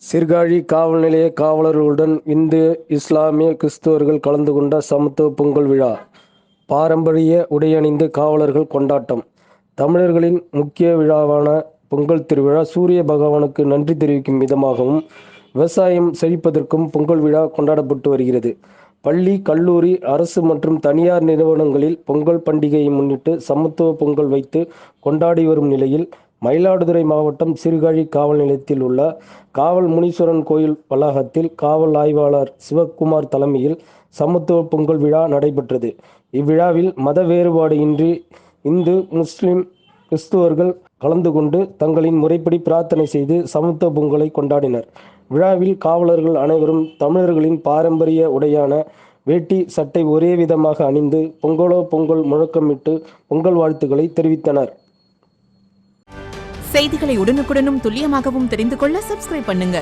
சீர்காழி காவல் நிலைய காவலர்களுடன் இந்து, இஸ்லாமிய, கிறிஸ்தவர்கள் கலந்து கொண்ட சமத்துவ பொங்கல் விழா. பாரம்பரிய உடையணிந்து காவலர்கள் கொண்டாட்டம். தமிழர்களின் முக்கிய விழாவான பொங்கல் திருவிழா சூரிய பகவானுக்கு நன்றி தெரிவிக்கும் விதமாகவும், விவசாயம் செழிப்பதற்கும் பொங்கல் விழா கொண்டாடப்பட்டு வருகிறது. பள்ளி, கல்லூரி, அரசு மற்றும் தனியார் நிறுவனங்களில் பொங்கல் பண்டிகையை முன்னிட்டு சமத்துவ பொங்கல் வைத்து கொண்டாடி வரும் நிலையில், மயிலாடுதுறை மாவட்டம் சீர்காழி காவல் நிலையத்தில் உள்ள காவல் முனீஸ்வரன் கோயில் வளாகத்தில் காவல் ஆய்வாளர் சிவக்குமார் தலைமையில் சமத்துவ பொங்கல் விழா நடைபெற்றது. இவ்விழாவில் மத வேறுபாடு இன்றி இந்து, முஸ்லிம், கிறிஸ்துவர்கள் கலந்து கொண்டு தங்களின் முறைப்படி பிரார்த்தனை செய்து சமத்துவ பொங்கலை கொண்டாடினர். விழாவில் காவலர்கள் அனைவரும் தமிழர்களின் பாரம்பரிய உடையான வேட்டி, சட்டை ஒரே விதமாக அணிந்து பொங்கலோ பொங்கல் முழக்கமிட்டு பொங்கல் வாழ்த்துக்களை தெரிவித்தனர். செய்திகளை உடனுக்குடனும் துல்லியமாகவும் தெரிந்து கொள்ள சப்ஸ்கிரைப் பண்ணுங்க.